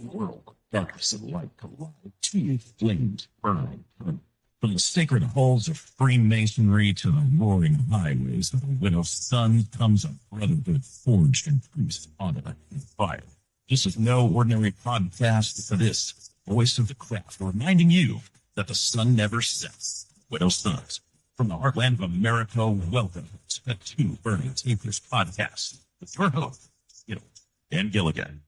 world, darkness and light collide, two flames burning. From the sacred halls of Freemasonry to the roaring highways of the widow's sun comes a brotherhood forged in truth, honor, and fire. This is no ordinary podcast for this voice of the craft, reminding you that the sun never sets. Widow's Sons. From the heartland of America, welcome to the Two Burning Tapers podcast with your host, Dan Gilligan.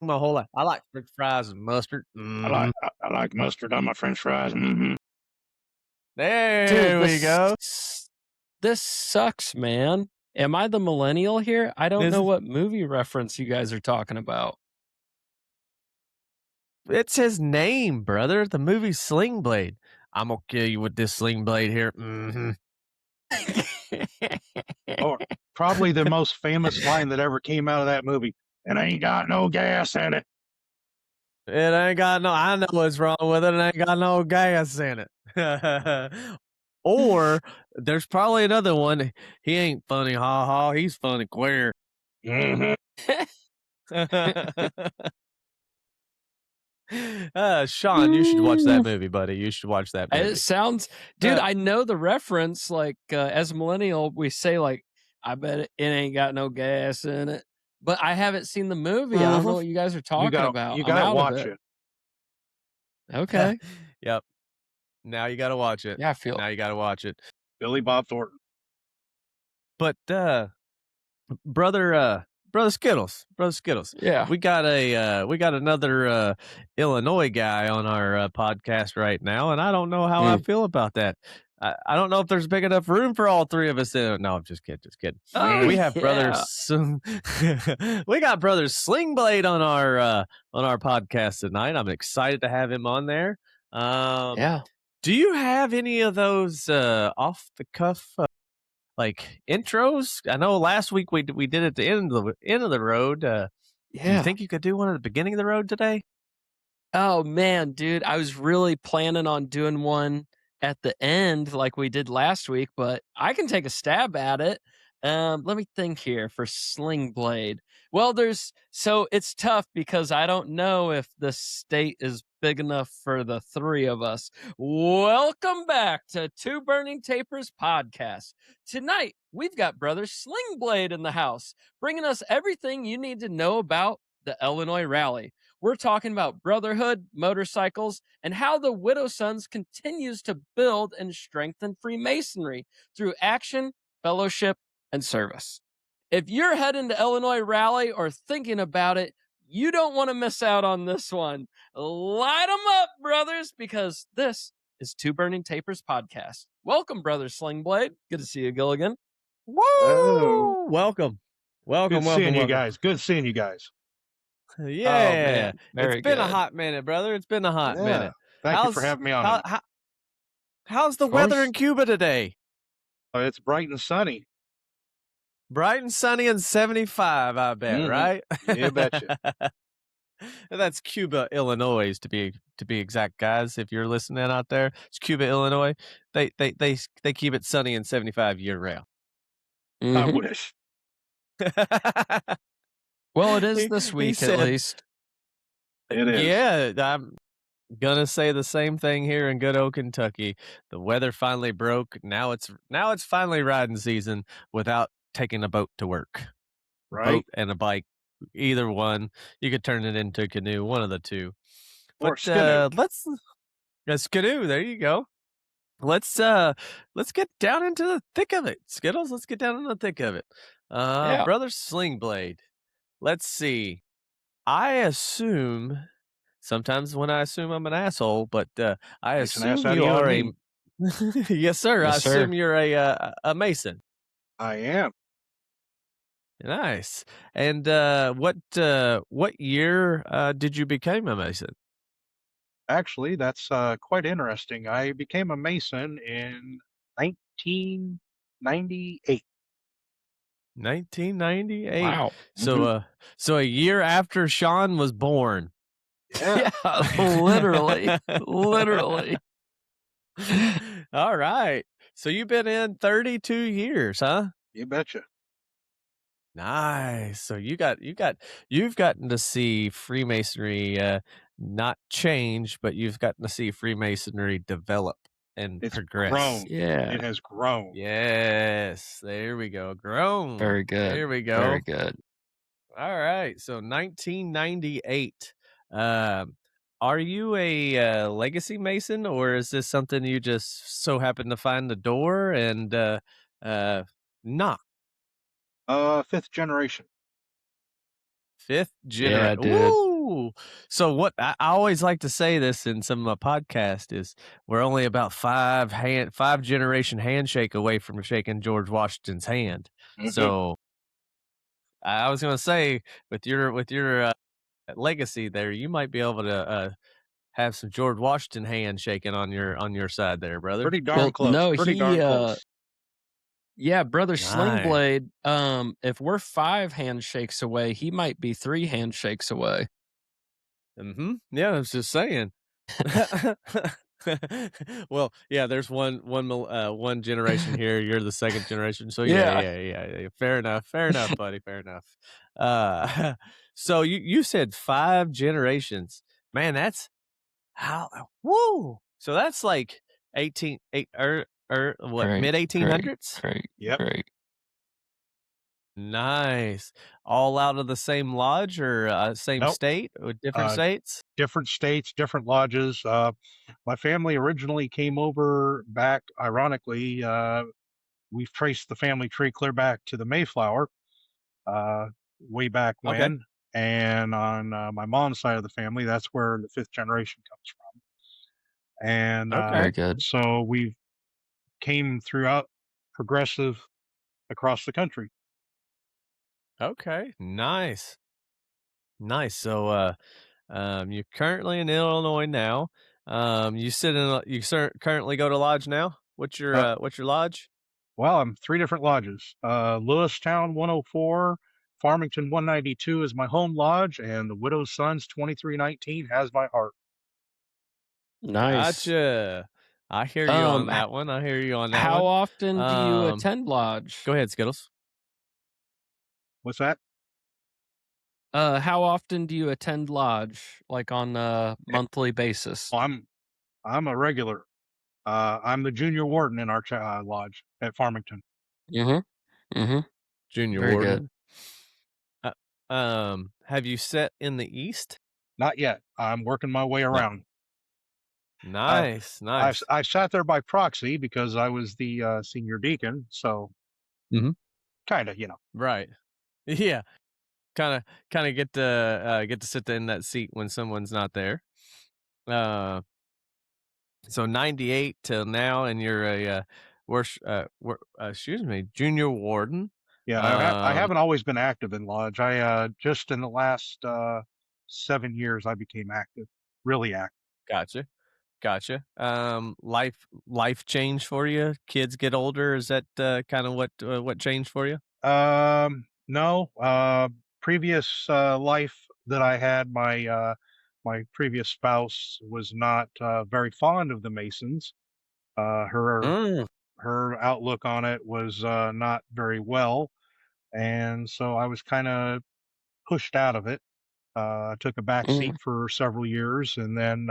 My whole life. I like French fries and mustard. I like mustard on my French fries. Mm-hmm. There we go. This sucks, man. Am I the millennial here? I don't know what movie reference you guys are talking about. It's his name, brother. The movie Slingblade. I'm gonna kill you with this sling blade here. Mm-hmm. Or probably the most famous line that ever came out of that movie. It ain't got no gas in it. It ain't got no. I know what's wrong with it. It ain't got no gas in it. Or there's probably another one. He ain't funny, ha ha. He's funny, queer. Mm-hmm. Sean, you should watch that movie, buddy. You should watch that movie. It sounds, dude. I know the reference. Like as a millennial, we say like, "I bet it ain't got no gas in it." But I haven't seen the movie. I don't know what you guys are talking about. You gotta watch it. Okay. Yep. Now you gotta watch it. Yeah, I feel. Now you gotta watch it. Billy Bob Thornton. But brother Skittles. Yeah. We got another Illinois guy on our podcast right now, and I don't know how I feel about that. I don't know if there's big enough room for all three of us. No, I'm just kidding. Oh, we have brothers. We got Brother Slingblade on our podcast tonight. I'm excited to have him on there. Yeah. Do you have any of those off the cuff like intros? I know last week we did it at the end of the road. Do you think you could do one at the beginning of the road today? Oh man, dude, I was really planning on doing one at the end like we did last week, but I can take a stab at it. Let me think here for Slingblade. Well, so it's tough because I don't know if the state is big enough for the three of us. Welcome back to Two Burning Tapers podcast. Tonight, we've got Brother Slingblade in the house, bringing us everything you need to know about the Illinois Rally. We're talking about brotherhood, motorcycles, and how the Widow Sons continues to build and strengthen Freemasonry through action, fellowship, and service. If you're heading to Illinois Rally or thinking about it, you don't want to miss out on this one. Light them up, brothers, because this is Two Burning Tapers podcast. Welcome, Brother Slingblade. Good to see you, Gilligan. Woo! Oh. Welcome. Good seeing you guys. Good seeing you guys. Yeah. Very It's been good. a hot minute, brother. It's been a hot minute. Thank you for having me on. How's the weather in Cuba today? It's bright and sunny. Bright and sunny and 75, I bet, right? You betcha. That's Cuba, Illinois, to be exact, guys. If you're listening out there, it's Cuba, Illinois. They keep it sunny and 75 year round. I wish. Well, it is this week at least. It is. Yeah, I'm gonna say the same thing here in good old Kentucky. The weather finally broke. Now it's finally riding season without taking a boat to work. Right. Boat and a bike, either one. You could turn it into a canoe, one of the two. Or skidoo. Skidoo. There you go. Let's get down into the thick of it, Skittles. Let's get down in the thick of it. Brother Slingblade. Let's see. I assume sometimes when I assume I'm an asshole, but I assume you are a yes, sir. I assume you're a Mason. I am. Nice. And what year did you become a Mason? Actually, that's quite interesting. I became a Mason in 1998. 1998. Wow. So a year after Sean was born. Yeah. Literally. All right. So you've been in 32 years, huh? You betcha. Nice. So you've gotten to see Freemasonry not change, but you've gotten to see Freemasonry develop and It's progress. grown. Yeah. It has grown. Yes. There we go. Grown. Very good. There we go. Very good. All right. So 1998. Are you a legacy Mason, or is this something you just so happen to find the door and knock? Fifth generation. Fifth Yeah, generation. dude. Woo! So what I always like to say this in some of my podcast is we're only about five generation handshake away from shaking George Washington's hand. Mhm. So I was going to say with your legacy there, you might be able to have some George Washington hand shaking on your side there, brother. Pretty darn Well, close. no, Pretty he darn close. yeah, Brother Nice. Slingblade, if we're 5 handshakes away, he might be 3 handshakes away. Mm-hmm. Yeah, I was just saying. Well, yeah, there's one generation here. You're the second generation. So yeah. Fair enough, buddy. Fair enough. So you said 5 generations. Man, that's how woo. So that's like what, Great, mid 1800s? Great. Yep. Great. Nice. All out of the same lodge or same Nope. state or different states? Different states, different lodges. My family originally came over back, ironically, we've traced the family tree clear back to the Mayflower, way back Okay. when. And on my mom's side of the family, that's where the fifth generation comes from. And Okay. Very good. so we came throughout progressive across the country. Okay. Nice. Nice. So you're currently in Illinois now. You currently go to lodge now? What's your lodge? Well, I'm 3 different lodges. Lewistown 104, Farmington 192 is my home lodge, and the Widow's Sons 2319 has my heart. Nice. Gotcha. I hear you on that one. How often do you attend lodge? Go ahead, Skittles. What's that? How often do you attend lodge, like on a monthly basis? Well, I'm a regular. I'm the junior warden in our lodge at Farmington. Mm-hmm. Mm-hmm. Junior Very warden. Have you set in the east? Not yet. I'm working my way around. Nice. I sat there by proxy because I was the senior deacon, so kind of, Right. Yeah. Kind of get to sit in that seat when someone's not there. So 98 till now, and you're a junior warden. Yeah, I haven't always been active in lodge. I just in the last 7 years I became active, really active. Gotcha. Life changed for you? Kids get older? Is that kind of what changed for you? No. Previous life that I had, my previous spouse was not very fond of the Masons. Her outlook on it was not very well, and so I was kind of pushed out of it. I took a back seat for several years, and then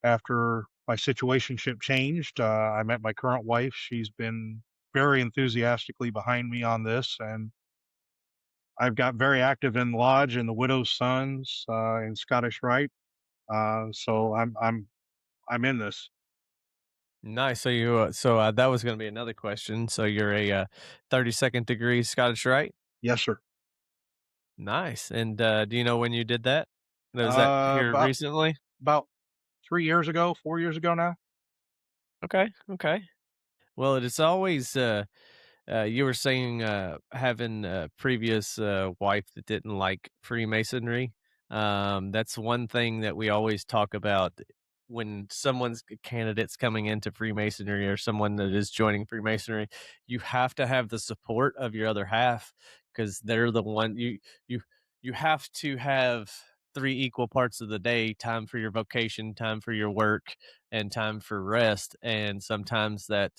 after my situationship changed, I met my current wife. She's been very enthusiastically behind me on this, and I've got very active in lodge and the Widow's Sons in Scottish Rite. So I'm in this. Nice. So that was going to be another question. So you're a 32nd degree Scottish Rite? Yes, sir. Nice. And do you know when you did that? Was that here recently? About 4 years ago now. Okay. Well, it's always you were saying having a previous wife that didn't like Freemasonry. That's one thing that we always talk about when someone's candidates coming into Freemasonry or someone that is joining Freemasonry. You have to have the support of your other half because they're the one you have to have 3 equal parts of the day: time for your vocation, time for your work, and time for rest. And sometimes that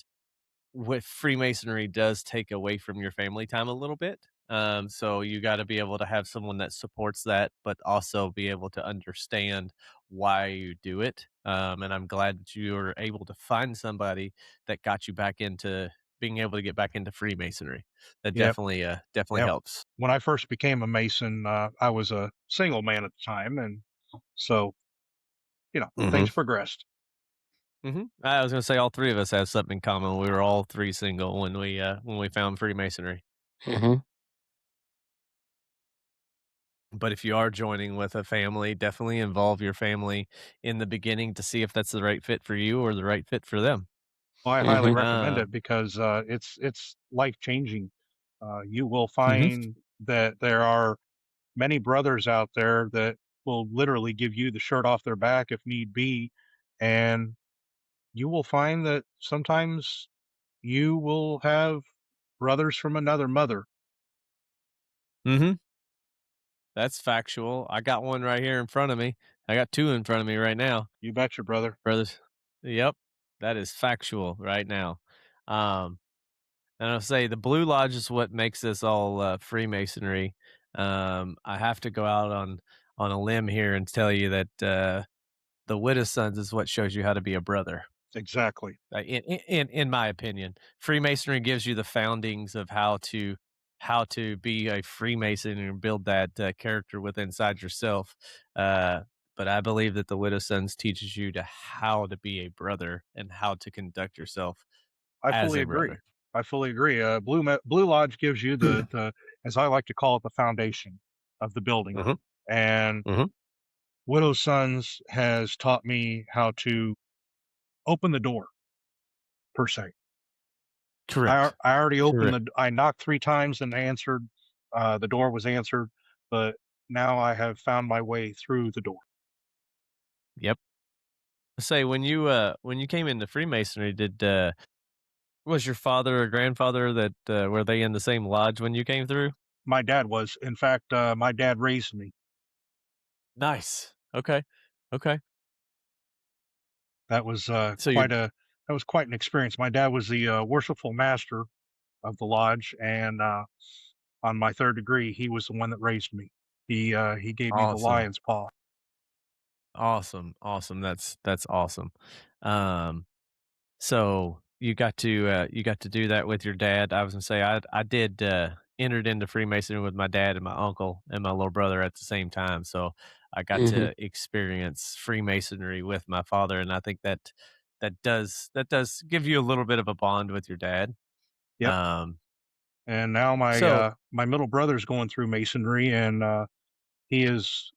with Freemasonry does take away from your family time a little bit. So you got to be able to have someone that supports that, but also be able to understand why you do it. And I'm glad that you were able to find somebody that got you back into being able to get back into Freemasonry. That Yep. definitely Yep. helps. When I first became a Mason, I was a single man at the time, and so things progressed. I was going to say all three of us have something in common. We were all three single when we found Freemasonry. But if you are joining with a family, definitely involve your family in the beginning to see if that's the right fit for you or the right fit for them. Well, I highly recommend it because it's life changing. You will find that there are many brothers out there that will literally give you the shirt off their back if need be, and you will find that sometimes you will have brothers from another mother. Mm-hmm. That's factual. I got one right here in front of me. I got two in front of me right now. You betcha, brother. Brothers. Yep. That is factual right now. And I'll say the Blue Lodge is what makes this all Freemasonry. I have to go out on a limb here and tell you that the Widow's Sons is what shows you how to be a brother. Exactly. In my opinion, Freemasonry gives you the foundings of how to be a Freemason and build that character within inside yourself. But I believe that the Widow's Sons teaches you to how to be a brother and how to conduct yourself I as fully a agree. brother. I fully agree. Blue Lodge gives you the as I like to call it, the foundation of the building, and Widow's Sons has taught me how to open the door, per se. Correct. I already opened Correct. I knocked 3 times and answered. The door was answered, but now I have found my way through the door. Yep. Say when you came into Freemasonry, did was your father or grandfather that were they in the same lodge when you came through? My dad was. In fact, my dad raised me. Nice. Okay. Okay. That was So you quite an experience. My dad was the worshipful master of the lodge, and on my 3rd degree, he was the one that raised me. He gave me the awesome. lion's paw. Awesome. Awesome. That's awesome. Um so you got to do that with your dad. I was gonna say I did entered into Freemasonry with my dad and my uncle and my little brother at the same time. So I got to experience Freemasonry with my father, and I think that does give you a little bit of a bond with your dad. Yep. Um And now so my middle brother's going through masonry, and he is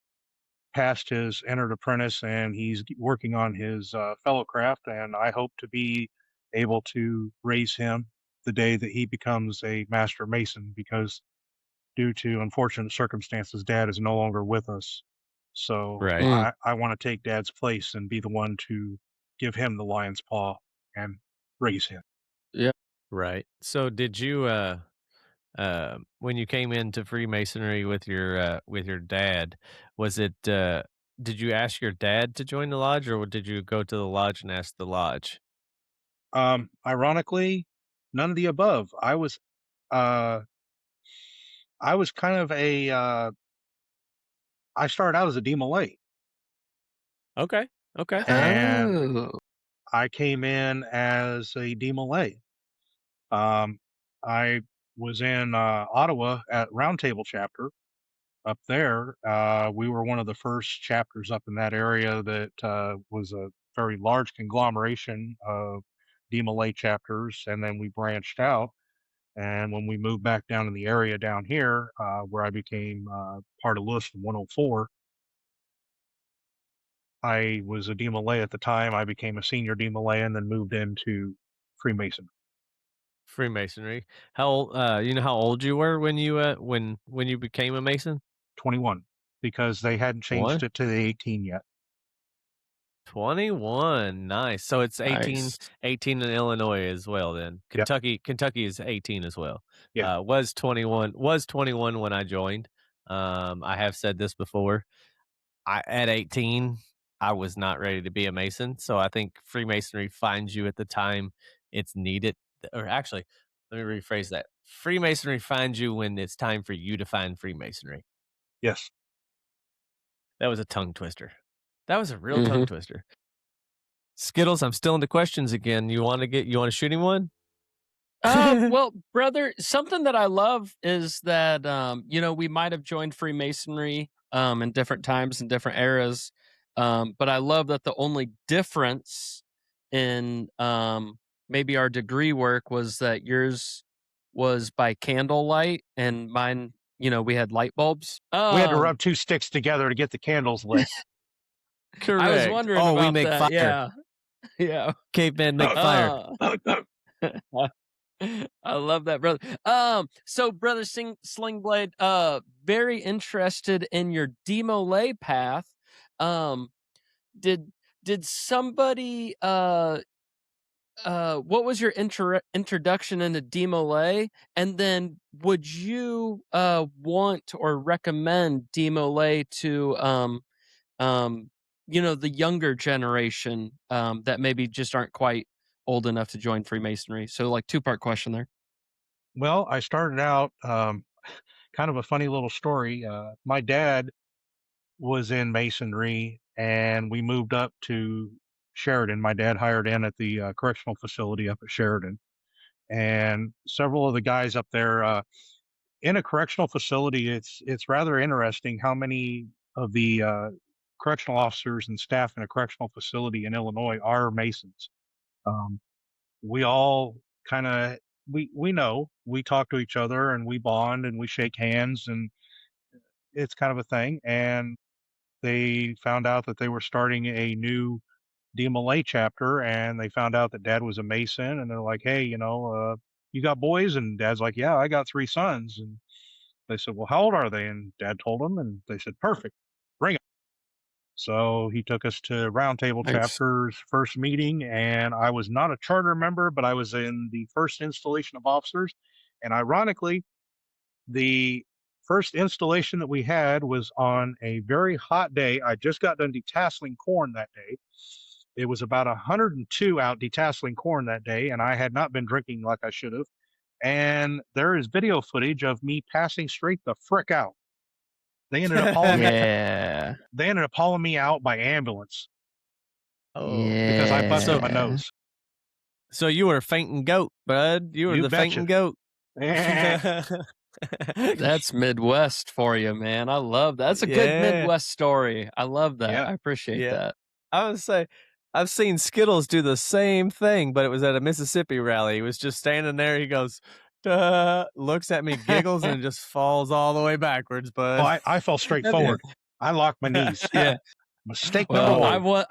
passed his entered apprentice, and he's working on his fellow craft, and I hope to be able to raise him the day that he becomes a master mason, because due to unfortunate circumstances, dad is no longer with us. So right. I want to take dad's place and be the one to give him the lion's paw and raise him. Right. So did you when you came into Freemasonry with your dad, was it did you ask your dad to join the lodge, or did you go to the lodge and ask the lodge? Ironically, none of the above. Uh, I was kind of I started out as a D Malay, Okay. Okay. and I came in as a D Malay. I was in Ottawa at Roundtable chapter up there. We were one of the first chapters up in that area that was a very large conglomeration of D Malay chapters, and then we branched out. And when we moved back down in the area down here, where I became part of List 104, I was a D Malay at the time. I became a senior D Malay and then moved into Freemason. Freemasonry. You know how old you were when you when you became a Mason? 21, because they hadn't changed What? it to the 18 yet. 21. Nice. So it's 18 in Illinois as well then. Yep. Kentucky is 18 as well. Yeah. Was 21 when I joined. I have said this before. At 18, I was not ready to be a Mason. So I think Freemasonry finds you at the time it's needed. Or actually, Let me rephrase that. Freemasonry finds you when it's time for you to find Freemasonry. Yes. That was a tongue twister. That was a real tongue twister. Skittles, I'm still into questions again. You want to shoot him one? Well, brother, something that I love is that we might have joined Freemasonry in different times and different eras, but I love that the only difference in maybe our degree work was that yours was by candlelight and mine, we had light bulbs. We had to rub two sticks together to get the candles lit. Correct. I was wondering about we make that. fire. Yeah. Yeah. Cavemen make fire. I love that, brother. So brother Slingblade, very interested in your demolay path. Did somebody what was your introduction into demolay? And then would you want or recommend demolay to the younger generation that maybe just aren't quite old enough to join Freemasonry? So like 2-part question there. Well, I started out kind of a funny little story. My dad was in masonry, and we moved up to Sheridan. My dad hired in at the correctional facility up at Sheridan, and several of the guys up there in a correctional facility. It's rather interesting how many of the correctional officers and staff in a correctional facility in Illinois are Masons. We all kind of we know, we talk to each other and we bond and we shake hands, and it's kind of a thing. And they found out that they were starting a new DMLA chapter, and they found out that Dad was a Mason, and they're like, hey, you got boys? And Dad's like, yeah, I got 3 sons. And they said, well, how old are they? And Dad told them, and they said, perfect, bring it. So he took us to Roundtable Chapter's first meeting, and I was not a charter member, but I was in the first installation of officers. And ironically, the first installation that we had was on a very hot day. I just got done detasseling corn that day. It was about 102 out detasseling corn that day, and I had not been drinking like I should have. And there is video footage of me passing straight the frick out. They ended up hauling They ended up hauling me out by ambulance. Because I busted my nose. So you were a fainting goat, bud. You were the fainting goat. That's Midwest for you, man. I love that. That's a good Midwest story. I love that. I appreciate that. I would say I've seen Skittles do the same thing, but it was at a Mississippi rally. He was just standing there. He goes, duh, looks at me, giggles, and just falls all the way backwards, bud. Well, I fell straight forward. I locked my knees. Mistake number one.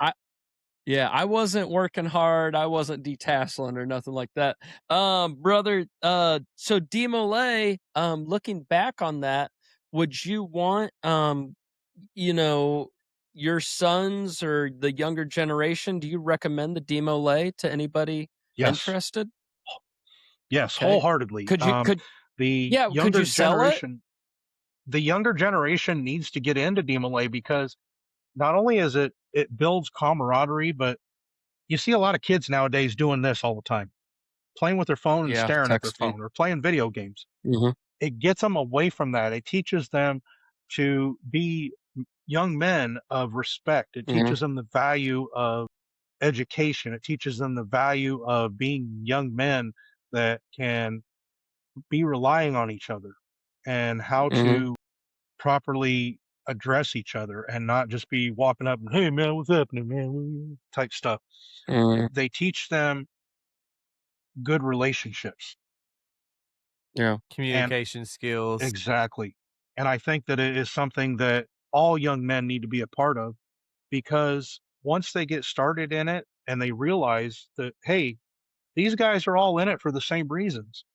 I wasn't working hard. I wasn't detasseling or nothing like that. Brother, so demolay, looking back on that, would you want, your sons or the younger generation, do you recommend the demolay to anybody interested? Yes, wholeheartedly. Could you sell it? The younger generation needs to get into demolay, because not only is it builds camaraderie, but you see a lot of kids nowadays doing this all the time, playing with their phone and staring at their phone, or playing video games. It gets them away from that. It teaches them to be young men of respect. It teaches them the value of education. It teaches them the value of being young men that can be relying on each other, and how to properly address each other, and not just be walking up and, hey man, what's happening, man, type stuff. They teach them good relationships. Communication skills. Exactly. And I think that it is something that all young men need to be a part of, because once they get started in it and they realize that, hey, these guys are all in it for the same reasons.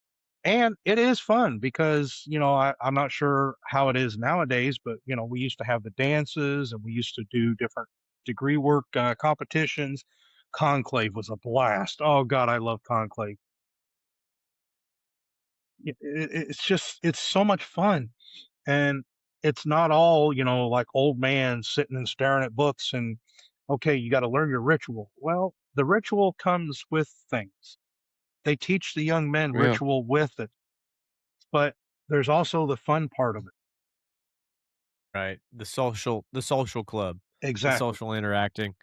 And it is fun, because, I'm not sure how it is nowadays, but, we used to have the dances, and we used to do different degree work competitions. Conclave was a blast. Oh, God, I love Conclave. It's so much fun. And it's not all, like old man sitting and staring at books and, okay, you got to learn your ritual. Well, the ritual comes with things. They teach the young men Yeah. ritual with it, but there's also the fun part of it. Right. The social club, the Exactly. social interacting.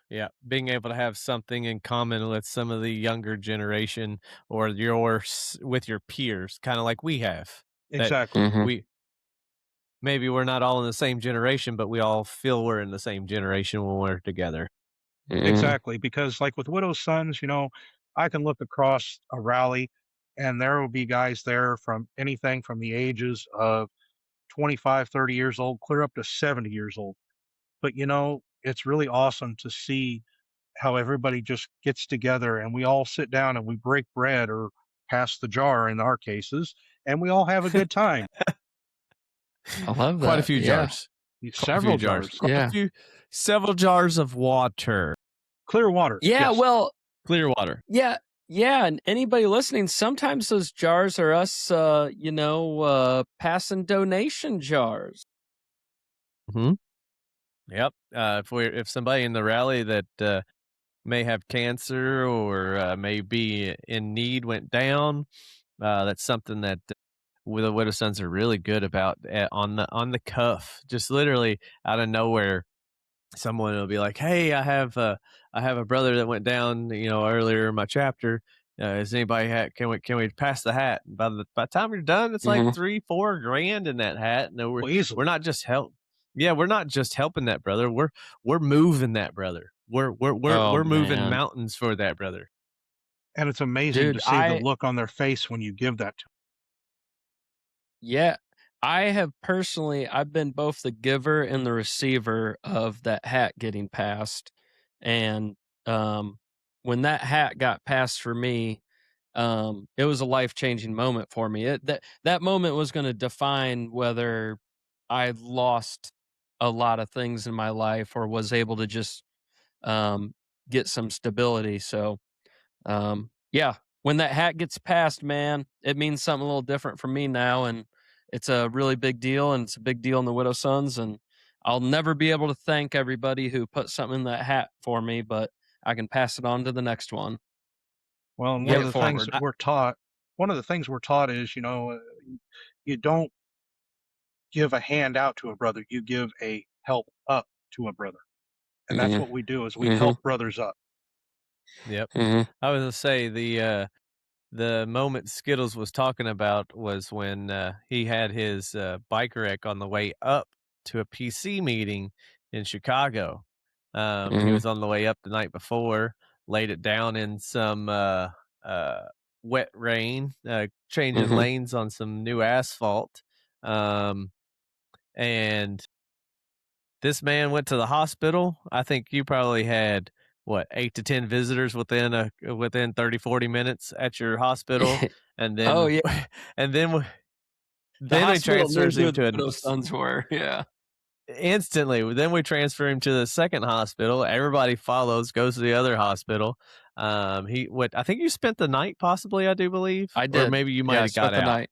Yeah. Being able to have something in common with some of the younger generation or with your peers, kind of like we have. That Exactly. we maybe we're not all in the same generation, but we all feel we're in the same generation when we're together. Exactly. Because like with Widow's Sons, I can look across a rally and there will be guys there from anything from the ages of 25, 30 years old, clear up to 70 years old. But it's really awesome to see how everybody just gets together and we all sit down and we break bread or pass the jar in our cases, and we all have a good time. I love that. Quite a few Yeah. jars. Several jars. Several jars of water. Clear water. Yeah, Yes. well, Clear water. yeah, and anybody listening, sometimes those jars are us, passing donation jars. Yep. If somebody in the rally that may have cancer or may be in need went down, that's something that the Widow Sons are really good about on the cuff, just literally out of nowhere. Someone will be like, "Hey, I have a brother that went down, earlier in my chapter. Is anybody can we pass the hat?" And by the time you're done, it's like $3-4 grand in that hat. No, we're not just we're not just helping that brother. We're moving that brother. We're moving mountains for that brother. And it's amazing to see the look on their face when you give that to them. Yeah. I've been both the giver and the receiver of that hat getting passed. And when that hat got passed for me, it was a life-changing moment for me. That moment was going to define whether I lost a lot of things in my life or was able to just get some stability. So, when that hat gets passed, man, it means something a little different for me now, and it's a really big deal, and it's a big deal in the Widow Sons, and I'll never be able to thank everybody who put something in that hat for me, but I can pass it on to the next one. Well, and one of the things we're taught is, you don't give a hand out to a brother, you give a help up to a brother. And that's what we do is we help brothers up. Yep. I was gonna say the moment Skittles was talking about was when he had his bike wreck on the way up to a PC meeting in Chicago. He was on the way up the night before, laid it down in some wet rain, changing lanes on some new asphalt. And this man went to the hospital. I think you probably had 8 to 10 visitors within 30, 40 minutes at your hospital. And then, and then we transfer him to those sons were. Yeah. Instantly. Then we transfer him to the second hospital. Everybody follows, goes to the other hospispital. I think you spent the night, possibly, I do believe. I did. Or maybe you might have got out. Night.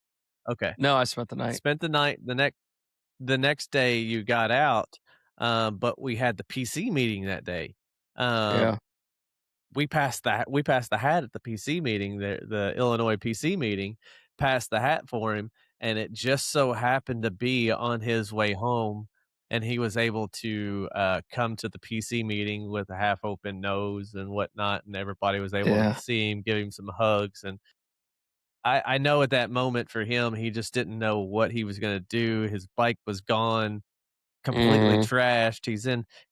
Okay. No, I spent the night. Spent the night. The next day you got out, but we had the PC meeting that day. We passed the hat at the PC meeting, the Illinois PC meeting, passed the hat for him, and it just so happened to be on his way home, and he was able to come to the PC meeting with a half open nose and whatnot, and everybody was able to see him, give him some hugs. And I know at that moment for him, he just didn't know what he was going to do. His bike was gone, completely trashed.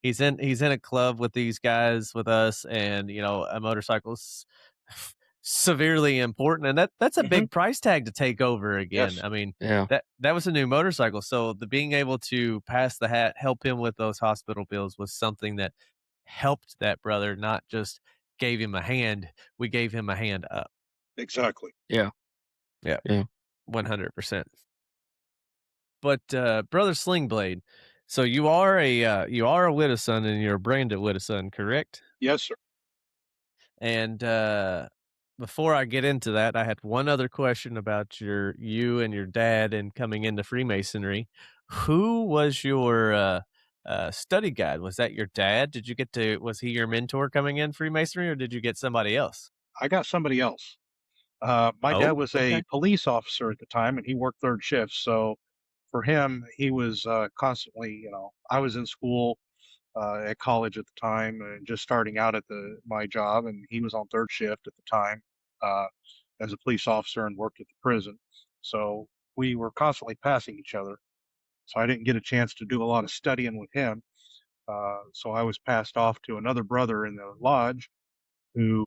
He's in a club with these guys with us, and a motorcycle's severely important, and that's a big price tag to take over again. Yes. I mean, that was a new motorcycle, so the being able to pass the hat, help him with those hospital bills was something that helped that brother, not just gave him a hand. We gave him a hand up. Exactly. Yeah. 100%. But Brother Slingblade, so you are a Widow Son, and you're a branded Widow Son, correct? Yes, sir. And before I get into that, I had one other question about you and your dad and coming into Freemasonry. Who was your study guide? Was that your dad? Was he your mentor coming in Freemasonry, or did you get somebody else? I got somebody else. My dad Oh, was okay. a police officer at the time, and he worked third shift. So for him, he was constantly, I was in school at college at the time and just starting out at my job, and he was on third shift at the time uh, as a police officer and worked at the prison. So we were constantly passing each other. So I didn't get a chance to do a lot of studying with him. So I was passed off to another brother in the lodge who,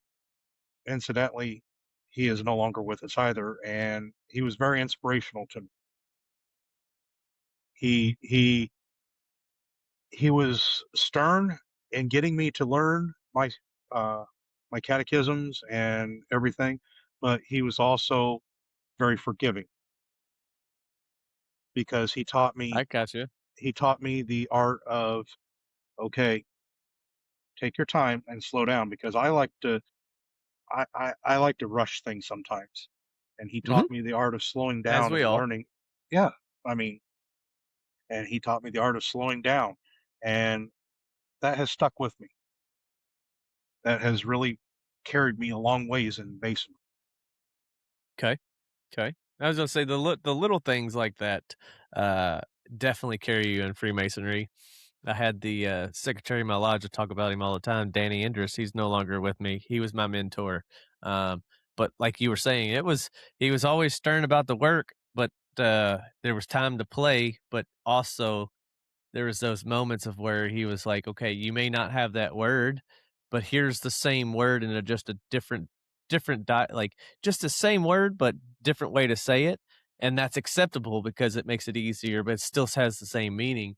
incidentally, he is no longer with us either, and he was very inspirational to me. He he was stern in getting me to learn uh, my catechisms and everything, but he was also very forgiving because I got you. he taught me the art of, okay, take your time and slow down, because I like to rush things sometimes, and he Hmm. taught me the art of slowing As down we and all. learning. Yeah, I mean, and he taught me the art of slowing down, and that has stuck with me. That has really carried me a long ways in Masonry. Okay. Okay. I was gonna say the little things like that uh, definitely carry you in Freemasonry. I had the secretary of my lodge to talk about him all the time, Danny Indris. He's no longer with me. He was my mentor. Um, but like you were saying, he was always stern about the work, but there was time to play. But also there was those moments of where he was like, okay, you may not have that word, but here's the same word in just a like just the same word but different way to say it, and that's acceptable because it makes it easier, but it still has the same meaning.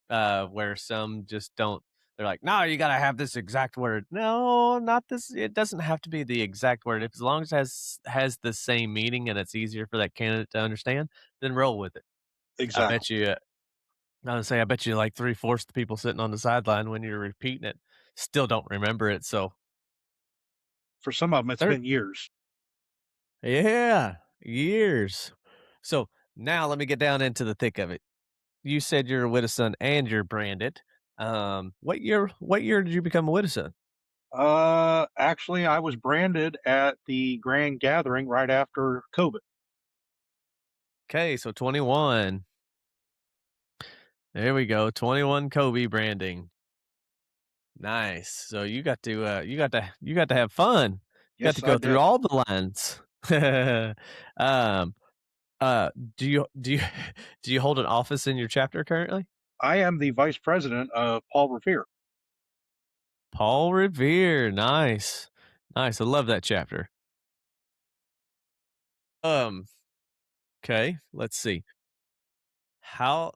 Where some just don't. They're like, no, you gotta have this exact word. No, not this. It doesn't have to be the exact word. If as long as it has the same meaning and it's easier for that candidate to understand, then roll with it. I Exactly. bet you I was say, I bet you like 3/4 the people sitting on the sideline when you're repeating it still don't remember it. So, For some of them, it's there, been years. yeah, years. So now let me get down into the thick of it. You said you're a Wittison and you're branded. What year did you become a Wittison? Actually, I was branded at the grand gathering right after COVID. Okay, so 21. There we go. 21 Kobe branding. Nice. So you got to have fun. You got to Yes, I go through did. all the lines. um Uh, do you do you hold an office in your chapter currently? I am the vice president of Paul Revere. Paul Revere, nice, nice. I love that chapter. Um, okay, let's see. How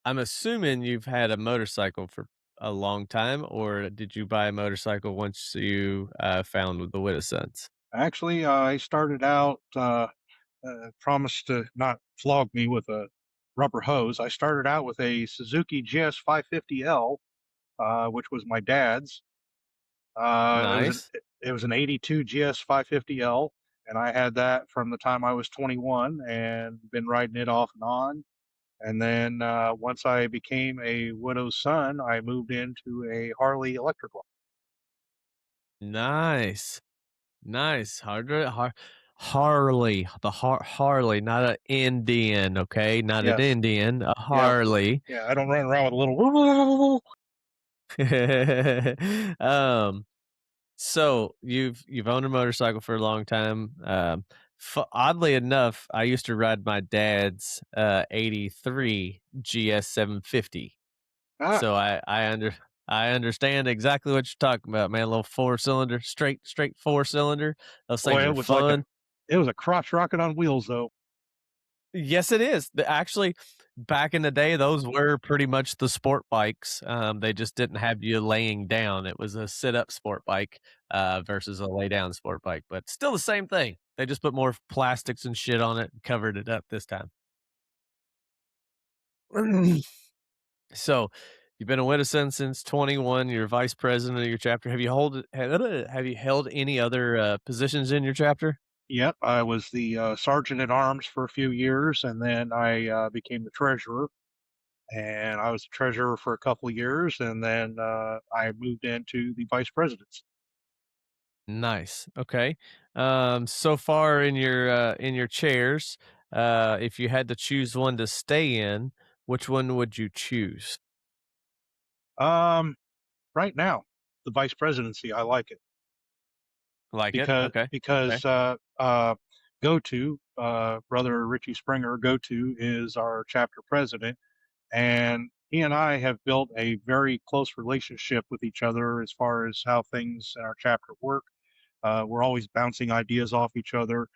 I'm assuming you've had a motorcycle for a long time, or did you buy a motorcycle once you found the Wittesons? Actually, I started out, promised to not flog me with a rubber hose. I started out with a Suzuki GS 550L, which was my dad's. Uh, it was an Nice. it was an '82 GS 550L, and I had that from the time I was 21, and been riding it off and on. And then once I became a widow's son, I moved into a Harley electrical. Nice. Nice. Harley, Harley, not an Indian, okay? Not an Yes. Indian, a Yeah. Harley. Yeah. I don't run around with a little. um, so you've owned a motorcycle for a long time. Oddly enough, I used to ride my dad's 83 GS 750. Ah, So I understand exactly what you're talking about, man. A little 4-cylinder, straight 4-cylinder. Those things boy, are fun. it was a crotch rocket on wheels, though. Yes, it is. Actually, back in the day, those were pretty much the sport bikes. They just didn't have you laying down. It was a sit-up sport bike versus a lay-down sport bike, but still the same thing. They just put more plastics and shit on it and covered it up this time. So, you've been a Wittison since 21. You're vice president of your chapter. Have you held any other positions in your chapter? Yep, I was the sergeant at arms for a few years, and then I became the treasurer. And I was the treasurer for a couple of years, and then I moved into the vice presidency. Nice. Okay. So far in your chairs, if you had to choose one to stay in, which one would you choose? Right now, the vice presidency, I like it Like it? because Okay. because Okay. Brother Richie Springer, Go-To is our chapter president, and he and I have built a very close relationship with each other as far as how things in our chapter work. We're always bouncing ideas off each other,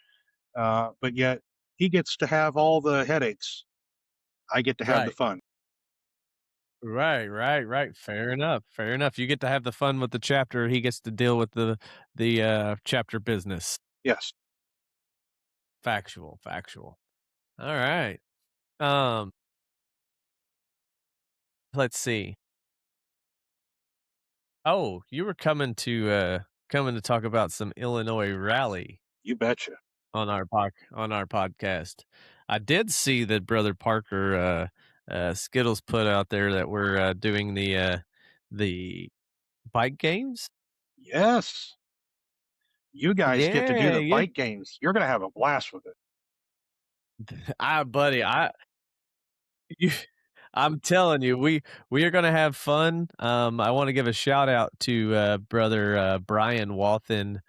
but yet he gets to have all the headaches. I get to have the Right. fun. Right. Fair enough. Fair enough. You get to have the fun with the chapter. He gets to deal with the chapter business. Yes. Factual. All right. Um, let's see. Oh, you were coming to talk about some Illinois rally You betcha. on our podcast. I did see that Brother Parker Skittles put out there that we're doing the bike games. Yes. You guys get to do the Yeah. bike games. You're going to have a blast with it. Buddy, you, I'm telling you, we are gonna have fun. I want to give a shout out to brother Brian Wathen,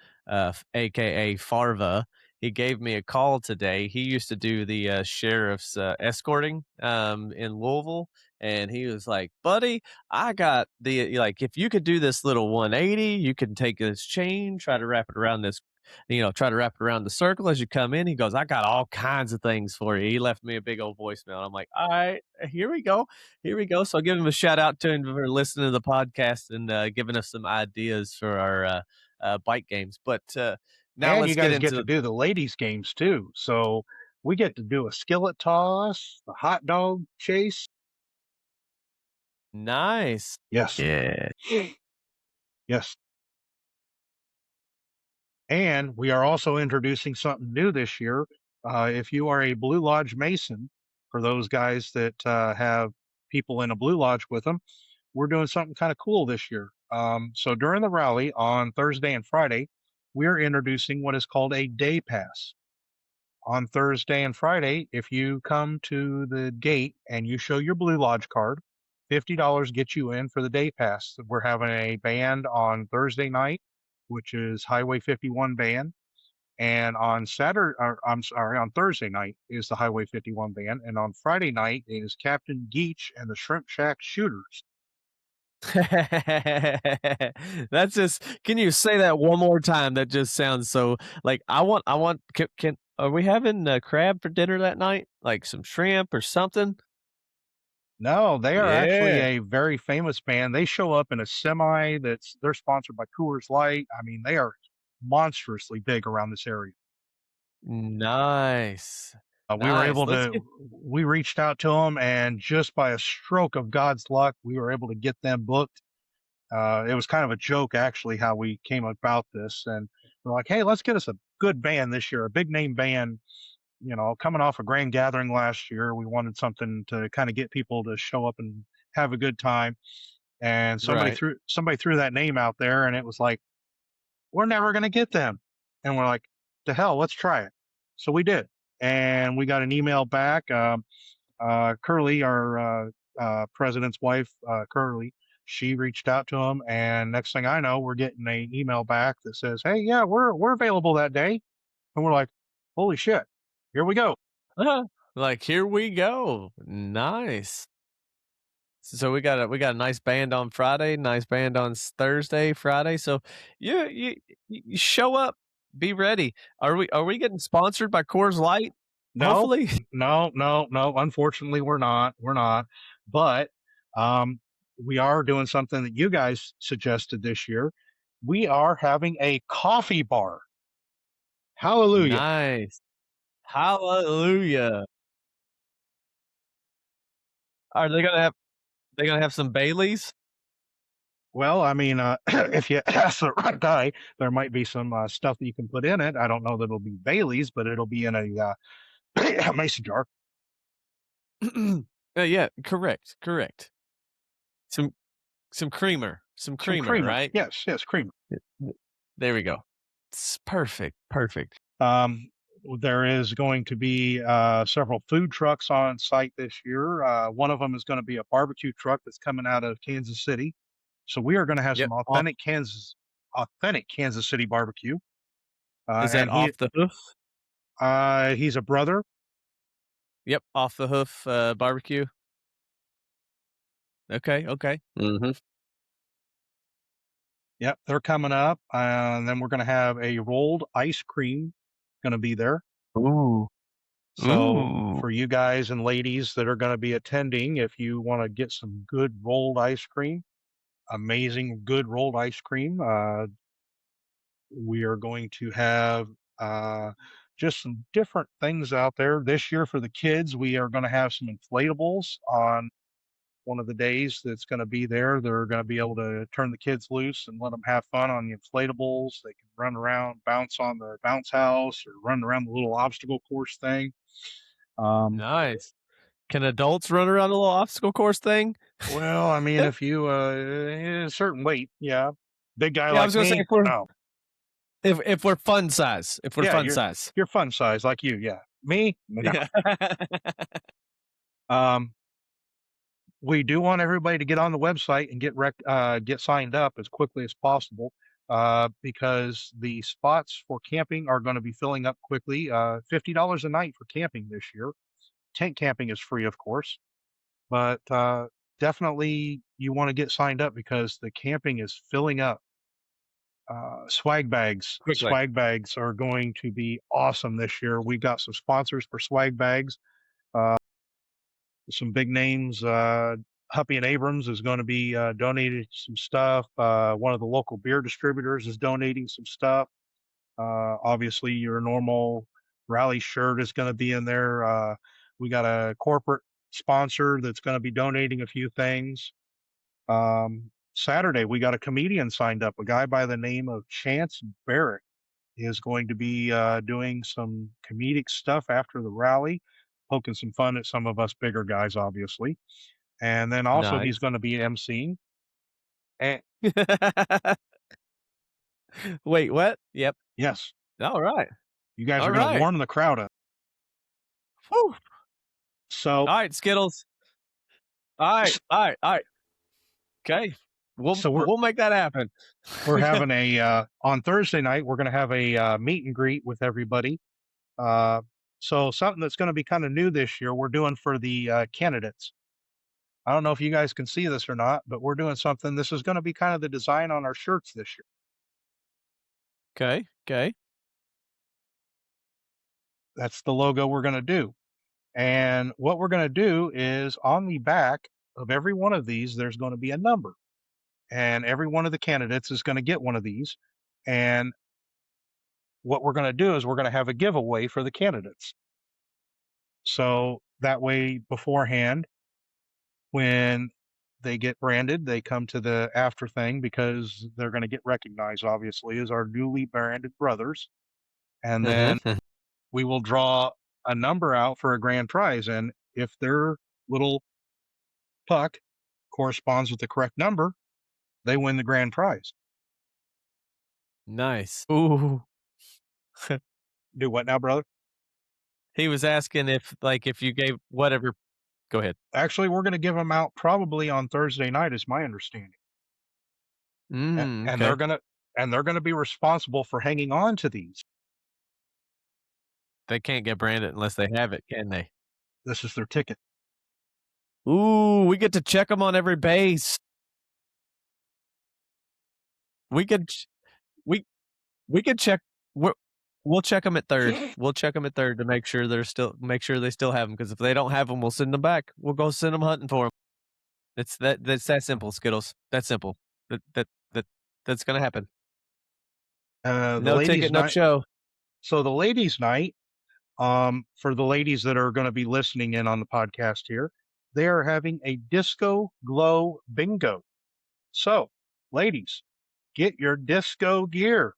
aka Farva. He gave me a call today. He used to do the sheriff's escorting in Louisville, and he was like, "Buddy, I got the like. If you could do this little 180, you can take this chain, try to wrap it around this." Try to wrap it around the circle as you come in. He goes, I got all kinds of things for you. He left me a big old voicemail. I'm like, all right, here we go. So I'll give him a shout out to him for listening to the podcast and giving us some ideas for our bike games. But now And you let's get guys get to into do the ladies' games too. So we get to do a skillet toss, the hot dog chase. nice. Yes. Yeah. Yes. And we are also introducing something new this year. If you are a Blue Lodge Mason, for those guys that have people in a Blue Lodge with them, we're doing something kind of cool this year. So during the rally on Thursday and Friday, we're introducing what is called a day pass. On Thursday and Friday, if you come to the gate and you show your Blue Lodge card, $50 gets you in for the day pass. We're having a band on Thursday night, which is Highway 51 band. And on on Thursday night is the Highway 51 band. And on Friday night is Captain Geach and the Shrimp Shack Shooters. That's just, can you say that one more time? That just sounds so like I want, can are we having crab for dinner that night? Like some shrimp or something? No, they are actually Yeah. a very famous band. They show up in a semi they're sponsored by Coors Light. I mean, they are monstrously big around this area. Nice. We were Nice. able to, we reached out to them, and just by a stroke of God's luck, we were able to get them booked. It was kind of a joke, actually, how we came about this. And we're like, hey, let's get us a good band this year, a big name band. Coming off a grand gathering last year, we wanted something to kind of get people to show up and have a good time. And Right. somebody threw that name out there, and it was like, we're never going to get them. And we're like, to hell, let's try it. So we did. And we got an email back. Curly, our president's wife, Curly, she reached out to him. And next thing I know, we're getting an email back that says, hey, yeah, we're available that day. And we're like, holy shit, here we go. Like, here we go. Nice. So we got a nice band on Friday, nice band on Thursday, Friday. So you show up, be ready. Are we getting sponsored by Coors Light? No, Hopefully. no. Unfortunately, we're not. We're not. But we are doing something that you guys suggested this year. We are having a coffee bar. Hallelujah. Nice. Hallelujah. Are they gonna have some Baileys? Well, I mean, if you ask the right guy, there might be some stuff that you can put in it. I don't know that it'll be Bailey's, but it'll be in a mason jar. Yeah, correct. Some creamer, Some creamer. right? Yes, creamer. There we go. It's perfect. Perfect. There is going to be several food trucks on site this year. One of them is going to be a barbecue truck that's coming out of Kansas City. So we are going to have Yep. some authentic Kansas City barbecue. Is that and off the hoof? he's a brother. Yep, off the hoof barbecue. Okay. Mm-hmm. Yep, they're coming up. And then we're going to have a rolled ice cream going to be there. Ooh. So for you guys and ladies that are going to be attending, if you want to get some good rolled ice cream, amazing good rolled ice cream, we are going to have just some different things out there. This year for the kids, we are going to have some inflatables on one of the days that's going to be there. They're going to be able to turn the kids loose and let them have fun on the inflatables. They can run around, bounce on the bounce house, or run around the little obstacle course thing. Nice. Can adults run around a little obstacle course thing? Well, I mean, if you a certain weight, yeah. Big guy Yeah, I like was gonna say me, no. if we're fun size. If we're Yeah, fun size. you're fun size like you, yeah. Me, no. Yeah. We do want everybody to get on the website and get signed up as quickly as possible, because the spots for camping are going to be filling up quickly. $50 a night for camping this year. Tent camping is free, of course, but definitely you want to get signed up because the camping is filling up. Swag bags. Quickly. Swag bags are going to be awesome this year. We've got some sponsors for swag bags. Some big names. Huppy and Abrams is going to be donating some stuff. One of the local beer distributors is donating some stuff. Obviously, your normal rally shirt is going to be in there. We got a corporate sponsor that's going to be donating a few things. Saturday, we got a comedian signed up. A guy by the name of Chance Barrett is going to be doing some comedic stuff after the rally, poking some fun at some of us bigger guys, obviously. And then also Nice. he's going to be emceeing. And Wait, what? Yep. yes, All right. you guys All are going to right. warm the crowd up. Whew. So, All right, Skittles. All right. Okay. We'll make that happen. we're having a on Thursday night. We're going to have a meet and greet with everybody. So something that's going to be kind of new this year, we're doing for the candidates. I don't know if you guys can see this or not, but we're doing something. This is going to be kind of the design on our shirts this year. Okay. That's the logo we're going to do. And what we're going to do is on the back of every one of these, there's going to be a number. And every one of the candidates is going to get one of these. And what we're going to do is we're going to have a giveaway for the candidates. So that way beforehand, when they get branded, they come to the after thing because they're going to get recognized, obviously, as our newly branded brothers. And then we will draw a number out for a grand prize. And if their little puck corresponds with the correct number, they win the grand prize. Nice. Ooh. Do what now, brother? He was asking if you gave whatever. Go ahead. Actually, we're going to give them out probably on Thursday night, is my understanding. And Okay. they're going to be responsible for hanging on to these. They can't get branded unless they have it, can they? This is their ticket. Ooh, we get to check them on every base. We could check. We'll check them at third. We'll check them at third to make sure they still have them. Because if they don't have them, we'll send them back. We'll go send them hunting for them. That's that simple, Skittles. That's simple. That's gonna happen. No ticket, no show. So the ladies' night, for the ladies that are going to be listening in on the podcast here, they are having a disco glow bingo. So, ladies, get your disco gear.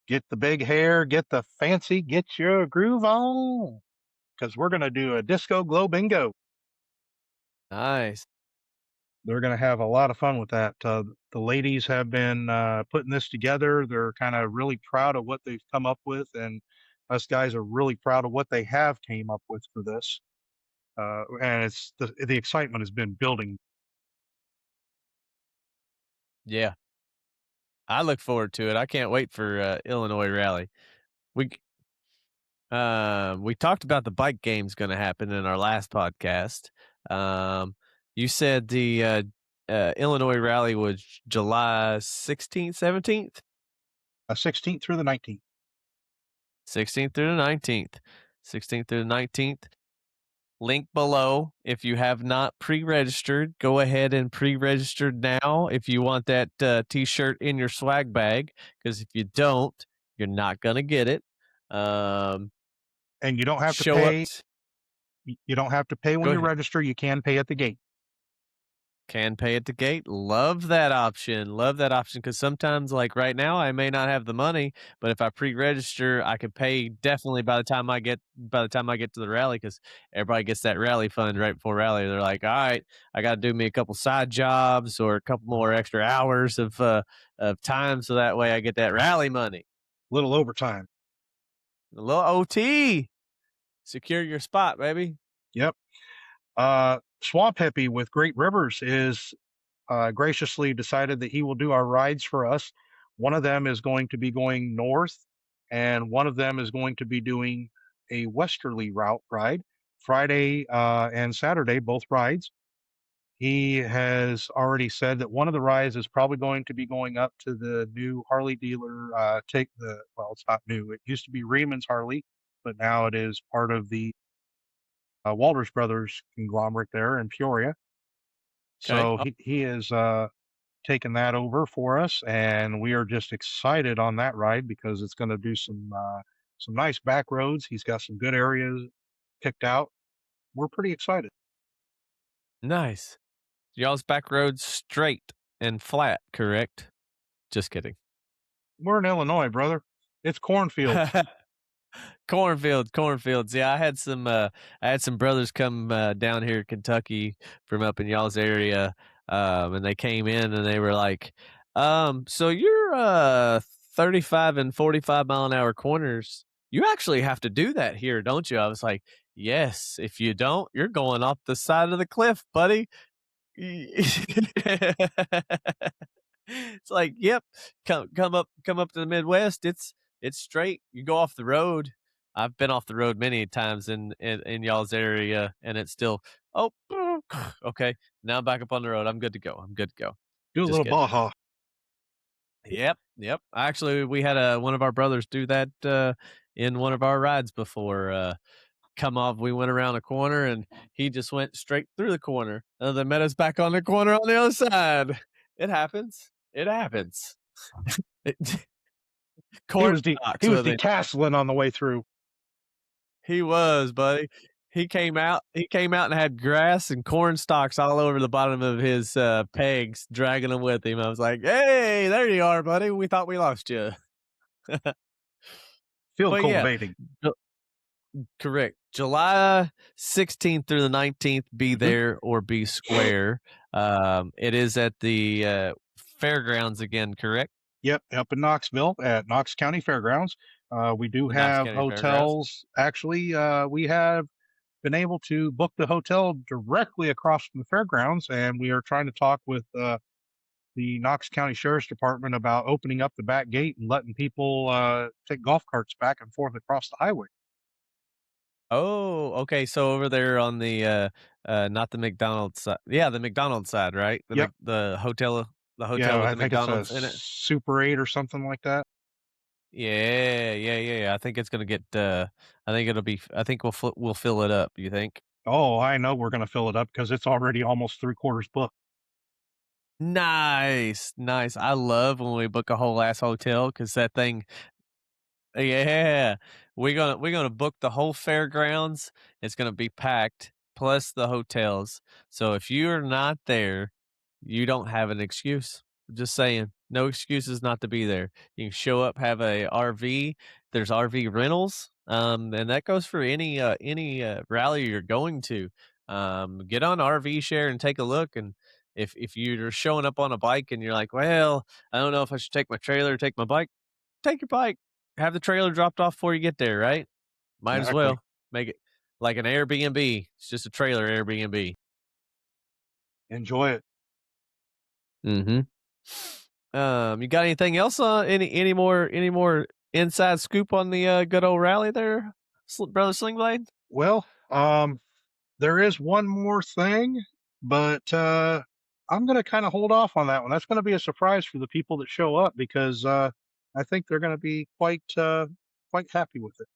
Get the big hair, get the fancy, get your groove on. Because we're going to do a disco glow bingo. Nice. They're going to have a lot of fun with that. The ladies have been putting this together. They're kind of really proud of what they've come up with, and us guys are really proud of what they have came up with for this. And it's the excitement has been building. Yeah, I look forward to it. I can't wait for Illinois rally. We talked about the bike games going to happen in our last podcast. You said the Illinois rally was July 16th, 17th? 16th through the 19th. 16th through the 19th. 16th through the 19th. Link below. If you have not pre-registered, go ahead and pre-register now if you want that t-shirt in your swag bag, because if you don't, you're not going to get it. And you don't have to Show pay. up. You don't have to pay when Go you ahead. register. You can pay at the gate. Can pay at the gate. Love that option. Love that option, because sometimes, like right now, I may not have the money, but if I pre-register, I could pay definitely by the time I get to the rally, because everybody gets that rally fund right before rally. They're like, all right, I got to do me a couple side jobs or a couple more extra hours of time, so that way I get that rally money. A little overtime. A little OT. Secure your spot, baby. Yep. Swamp Hippie with Great Rivers is graciously decided that he will do our rides for us. One of them is going to be going north, and one of them is going to be doing a westerly route ride. Friday and Saturday, both rides. He has already said that one of the rides is probably going to be going up to the new Harley dealer. Well, it's not new. It used to be Reman's Harley, but now it is part of the Walters Brothers conglomerate there in Peoria. So he has taken that over for us, and we are just excited on that ride because it's going to do some nice back roads. He's got some good areas picked out. We're pretty excited. Nice. Y'all's back roads straight and flat, correct? Just kidding. We're in Illinois, brother. It's cornfields. Cornfields. Yeah, I had some brothers come down here in Kentucky from up in y'all's area, and they came in and they were like, so you're 35 and 45 mile an hour corners. You actually have to do that here, don't you? I was like, yes. If you don't, you're going off the side of the cliff, buddy. It's like, yep, come up to the Midwest. It's straight. You go off the road. I've been off the road many times in y'all's area, and it's still okay. Now I'm back up on the road. I'm good to go. Do a Just little kidding. Baja. Yep. Actually, we had one of our brothers do that in one of our rides before. Come off, we went around a corner, and he just went straight through the corner, and then met us back on the corner on the other side. It happens. He was decastling on the way through. He was, buddy. He came out and had grass and corn stalks all over the bottom of his pegs, dragging them with him. I was like, hey, there you are, buddy. We thought we lost you. Field cultivating. Yeah, correct. July 16th through the 19th, be there or be square. It is at the fairgrounds again, correct? Yep, up in Knoxville at Knox County Fairgrounds. We do have hotels. Actually, we have been able to book the hotel directly across from the fairgrounds, and we are trying to talk with the Knox County Sheriff's Department about opening up the back gate and letting people take golf carts back and forth across the highway. Oh, okay. So over there on the not the McDonald's side. Yeah, the McDonald's side, right? Yep. The hotel with I the think McDonald's it's in it. Super 8 or something like that. Yeah. I think it's gonna get. I think we'll fill it up. You think? Oh, I know we're gonna fill it up because it's already almost 3/4 booked. Nice. I love when we book a whole ass hotel, because that thing. Yeah, we're gonna book the whole fairgrounds. It's gonna be packed, plus the hotels. So if you're not there, you don't have an excuse. Just saying, no excuses not to be there. You can show up, have a RV. There's RV rentals, and that goes for any rally you're going to. Get on RV Share and take a look, and If you're showing up on a bike and you're like, well, I don't know if I should take my trailer or take my bike, take your bike. Have the trailer dropped off before you get there, right? Might as Exactly. well make it like an Airbnb. It's just a trailer Airbnb. Enjoy it. Mm-hmm. You got anything else? Any more inside scoop on the good old rally there, Brother Slingblade? Well, there is one more thing, but I'm going to kind of hold off on that one. That's going to be a surprise for the people that show up because I think they're going to be quite happy with it.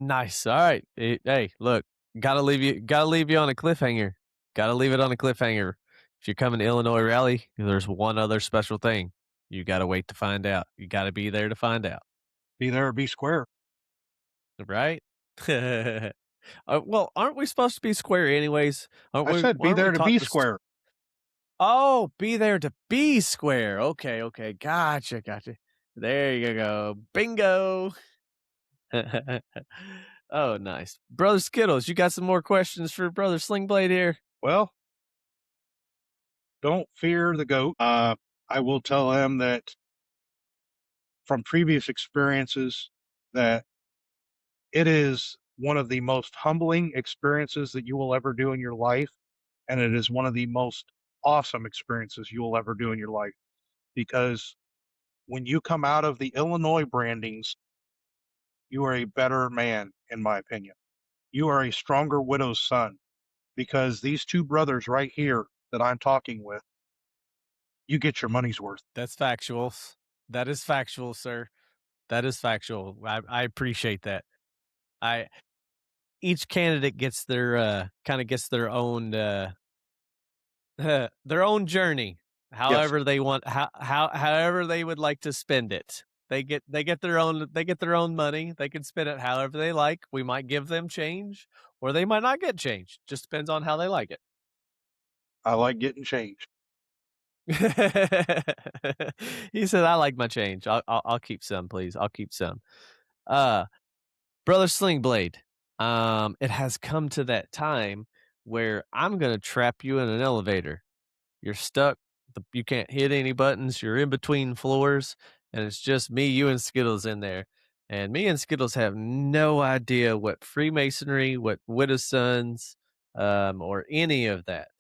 Nice. All right. Hey, look, gotta leave you on a cliffhanger. Gotta leave it on a cliffhanger. If you're coming to Illinois Rally, there's one other special thing. You gotta wait to find out. You gotta be there to find out. Be there or be square. Right? Well, aren't we supposed to be square anyways? I said be there to be square. Oh, be there to be square. Okay. Gotcha. There you go. Bingo. Oh, nice. Brother Skittles, you got some more questions for Brother Slingblade here? Well, don't fear the goat. I will tell them that from previous experiences that it is one of the most humbling experiences that you will ever do in your life. And it is one of the most awesome experiences you will ever do in your life. Because when you come out of the Illinois brandings, you are a better man, in my opinion. You are a stronger widow's son because these two brothers right here that I'm talking with, you get your money's worth. That's factual. That is factual, sir. That is factual. I appreciate that. Each candidate gets their kind of gets their own their own journey. However they want however they would like to spend it. They get their own money. They can spend it however they like. We might give them change or they might not get change. Just depends on how they like it. I like getting change. He said, "I like my change. I'll keep some, please. I'll keep some." Brother Slingblade, it has come to that time where I'm gonna trap you in an elevator. You're stuck. You can't hit any buttons. You're in between floors, and it's just me, you, and Skittles in there. And me and Skittles have no idea what Freemasonry, what Widow's Sons, or any of that.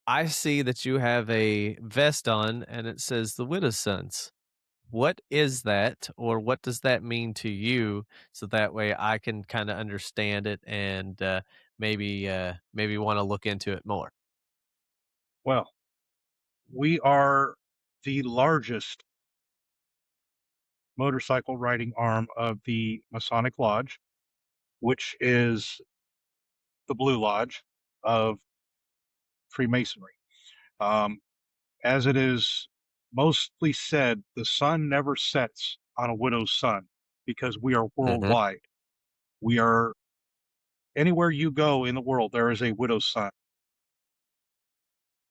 I see that you have a vest on and it says the Widow's Sons. What is that, or what does that mean to you? So that way I can kind of understand it and maybe want to look into it more. Well, we are the largest motorcycle riding arm of the Masonic Lodge, which is the Blue Lodge of Freemasonry. As it is mostly said, the sun never sets on a widow's son because we are worldwide. We are anywhere you go in the world, there is a widow's son.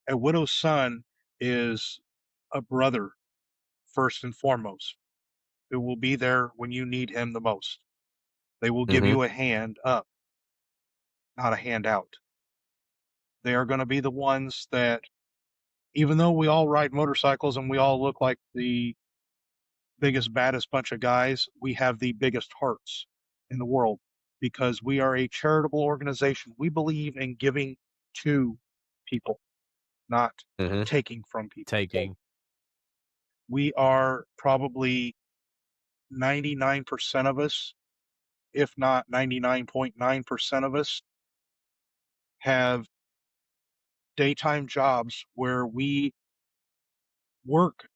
A widow's son is a brother, first and foremost, who will be there when you need him the most. They will give you a hand up, not a hand out. They are going to be the ones that, even though we all ride motorcycles and we all look like the biggest, baddest bunch of guys, we have the biggest hearts in the world because we are a charitable organization. We believe in giving to people, not taking from people. We are probably 99% of us, if not 99.9% of us, have daytime jobs where we work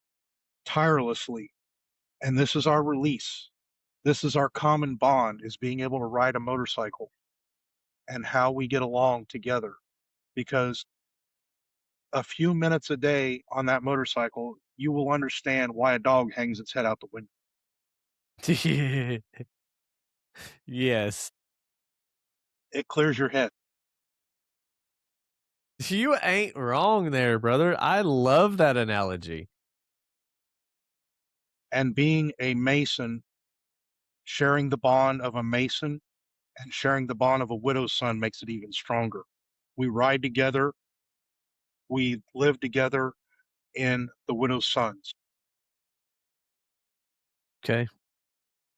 tirelessly, and this is our release. This is our common bond, is being able to ride a motorcycle and how we get along together. Because a few minutes a day on that motorcycle, you will understand why a dog hangs its head out the window. Yes. It clears your head. You ain't wrong there, brother. I love that analogy. And being a Mason, sharing the bond of a Mason and sharing the bond of a widow's son makes it even stronger We ride together. We live together in the Widow's Sons. Okay.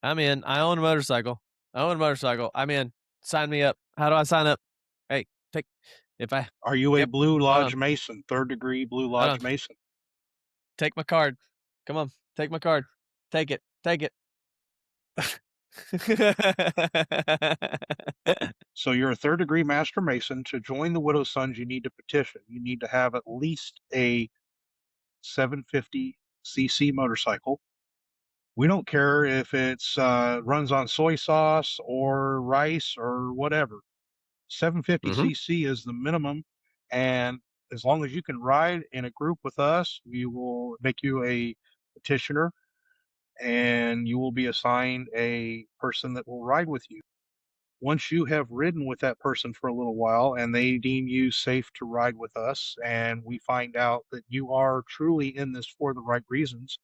I'm in. I own a motorcycle. I'm in. Sign me up. How do I sign up? Hey, Are you a Yep. Blue Hold Lodge on. Mason, 3rd degree Blue Hold Lodge on. Mason? Take my card. Come on. Take my card. Take it. Take it. So you're a 3rd degree Master Mason. To join the Widow's Sons, you need to petition. You need to have at least a 750cc motorcycle. We don't care if it's runs on soy sauce or rice or whatever. 750cc is the minimum, and as long as you can ride in a group with us, we will make you a petitioner, and you will be assigned a person that will ride with you. Once you have ridden with that person for a little while and they deem you safe to ride with us, and we find out that you are truly in this for the right reasons,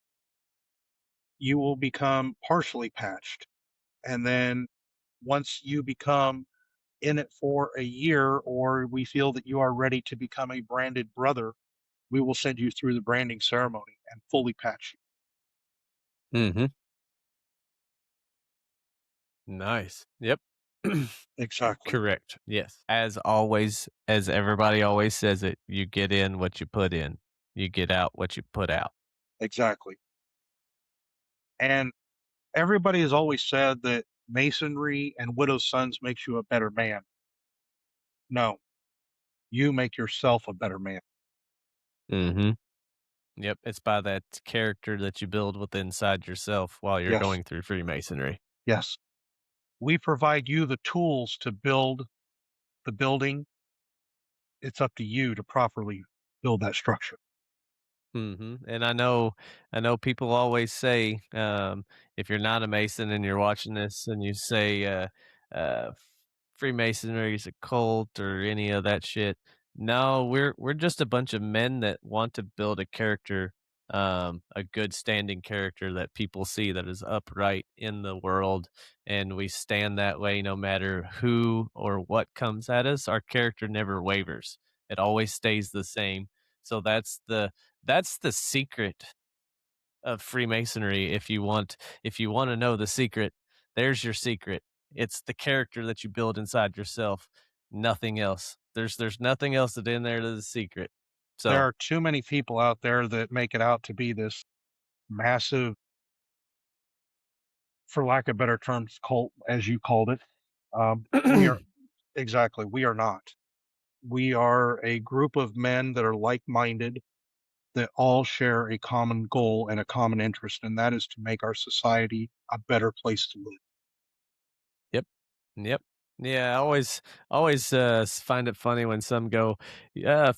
you will become partially patched. And then once you become in it for a year, or we feel that you are ready to become a branded brother, we will send you through the branding ceremony and fully patch you. Mm-hmm. Nice. Yep. Exactly. Correct. Yes. As always, as everybody always says it, you get in what you put in. You get out what you put out. Exactly. And everybody has always said that Masonry and Widow's Sons makes you a better man. No, you make yourself a better man. Mm-hmm. Yep. It's by that character that you build within inside yourself while you're Yes. going through Freemasonry. Yes. We provide you the tools to build the building. It's up to you to properly build that structure. And I know people always say, if you're not a Mason and you're watching this and you say, uh, Freemasonry is a cult or any of that shit. No, we're just a bunch of men that want to build a character, a good standing character that people see that is upright in the world, and we stand that way no matter who or what comes at us. Our character never wavers. It always stays the same. So that's the secret of Freemasonry. If you want to know the secret, there's your secret. It's the character that you build inside yourself. Nothing else. There's nothing else that in there that's a secret. There So are too many people out there that make it out to be this massive, for lack of better terms, cult, as you called it. We are exactly. We are not. We are a group of men that are like-minded, that all share a common goal and a common interest, and that is to make our society a better place to live. Yep. Yeah, I always find it funny when some go,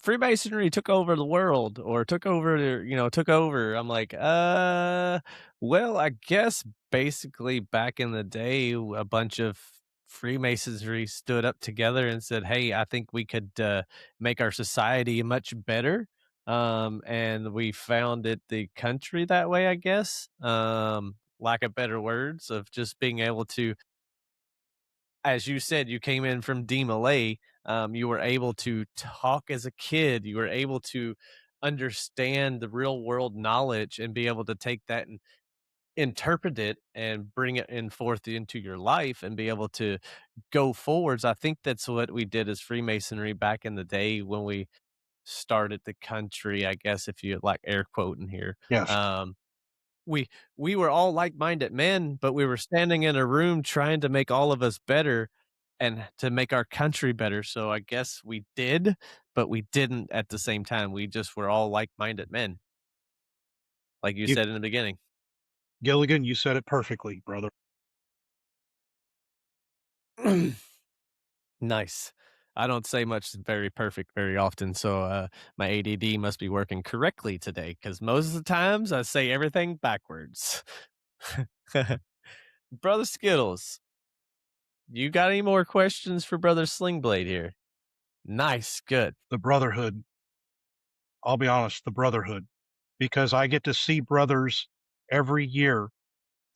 Freemasonry took over the world or took over. I'm like, well, I guess basically back in the day, a bunch of Freemasonry stood up together and said, hey, I think we could make our society much better. And we founded the country that way, I guess. Lack of better words, of just being able to, as you said, you came in from DMLA. You were able to talk as a kid. You were able to understand the real world knowledge and be able to take that and interpret it and bring it in forth into your life and be able to go forwards. I think that's what we did as Freemasonry back in the day when we started the country, I guess, if you like air quoting here. Yes. We were all like-minded men, but we were standing in a room trying to make all of us better and to make our country better. So I guess we did, but we didn't at the same time. We just were all like-minded men, like you said in the beginning. Gilligan, you said it perfectly, brother. Nice. I don't say much very perfect very often, so my ADD must be working correctly today, because most of the times I say everything backwards. Brother Skittles, you got any more questions for Brother Slingblade here? Nice, good. The brotherhood. I'll be honest, the brotherhood, because I get to see brothers every year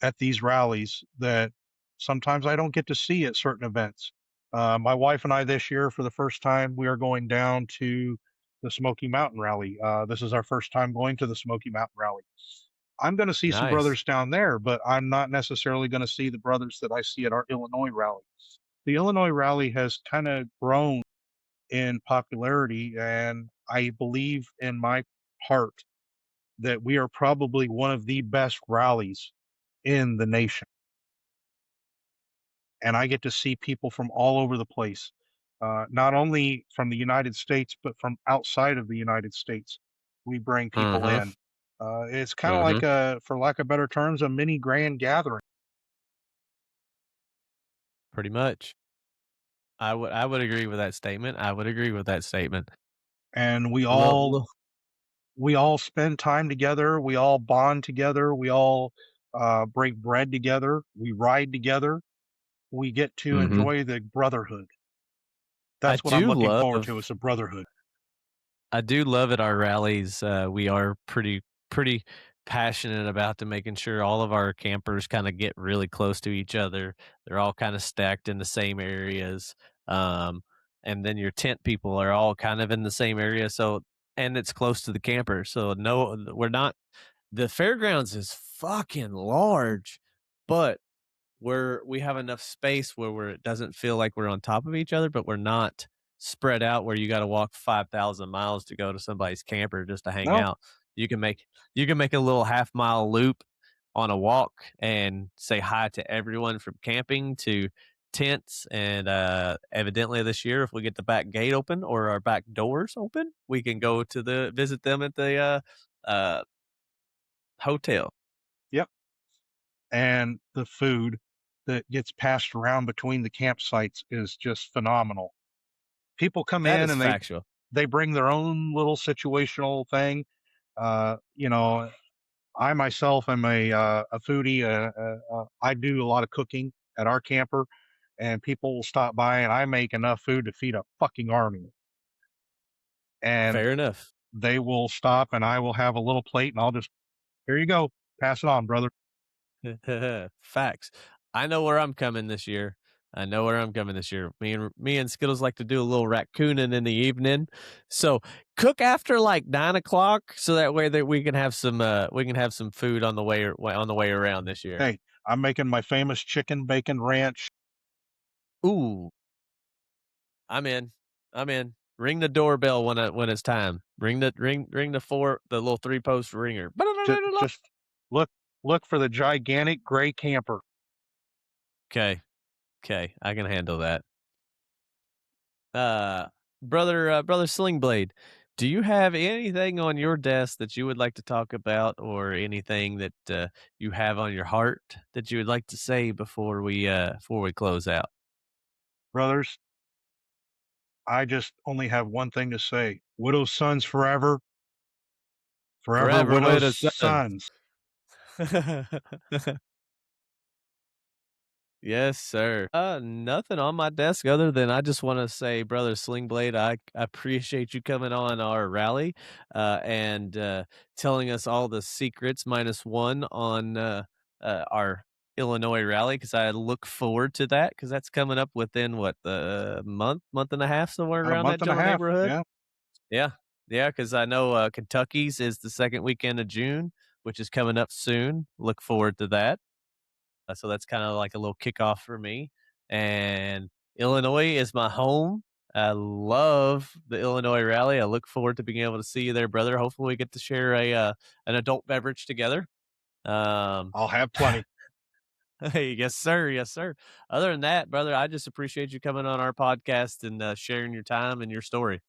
at these rallies that sometimes I don't get to see at certain events. My wife and I this year, for the first time, we are going down to the Smoky Mountain Rally. This is our first time going to the Smoky Mountain Rally. I'm going to see some Nice. brothers down there, but I'm not necessarily going to see the brothers that I see at our Illinois rally. The Illinois rally has kind of grown in popularity, and I believe in my heart that we are probably one of the best rallies in the nation. And I get to see people from all over the place, not only from the United States, but from outside of the United States. We bring people in. It's kind of like for lack of better terms, a mini grand gathering. Pretty much. I would agree with that statement. I would agree with that statement. And we all spend time together. We all bond together. We all break bread together. We ride together. We get to enjoy the brotherhood. That's what I'm looking forward to. It's a brotherhood. I do love at our rallies. We are pretty passionate about making sure all of our campers kind of get really close to each other. They're all kind of stacked in the same areas. And then your tent people are all kind of in the same area. So, and it's close to the camper. So no, we're not, the fairgrounds is fucking large, but we have enough space where it doesn't feel like we're on top of each other, but we're not spread out where you got to walk 5,000 miles to go to somebody's camper just to hang out. You can make a little half-mile loop on a walk and say hi to everyone from camping to tents. And evidently this year, if we get the back gate open or our back doors open, we can go to visit them at the hotel. Yep. And the food that gets passed around between the campsites is just phenomenal. People come in and they bring their own little situational thing. You know, I myself am a foodie. I do a lot of cooking at our camper, and people will stop by, and I make enough food to feed a fucking army. And fair enough. They will stop, and I will have a little plate, and I'll just, here you go, pass it on, brother. Facts. I know where I'm coming this year. Me and Skittles like to do a little raccooning in the evening. So cook after like 9 o'clock, so that way that we can have some food on the way around this year. Hey, I'm making my famous chicken bacon ranch. Ooh, I'm in. Ring the doorbell when it's time. Ring the little 3-post ringer. Just look for the gigantic gray camper. Okay, I can handle that. Brother Slingblade, do you have anything on your desk that you would like to talk about, or anything that you have on your heart that you would like to say before we close out? Brothers, I just only have one thing to say. Widow's sons forever. Forever widow's sons. Yes, sir. Nothing on my desk other than I just want to say, Brother Slingblade, I appreciate you coming on our rally and telling us all the secrets -1 on our Illinois rally, because I look forward to that, because that's coming up within the month and a half, somewhere around that general neighborhood. Yeah, because I know Kentucky's is the second weekend of June, which is coming up soon. Look forward to that. So that's kind of like a little kickoff for me. And Illinois is my home. I love the Illinois rally. I look forward to being able to see you there, brother. Hopefully we get to share an adult beverage together. I'll have plenty. Hey, yes, sir. Yes, sir. Other than that, brother, I just appreciate you coming on our podcast and sharing your time and your story.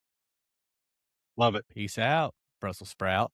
Love it. Peace out, Brussels sprout.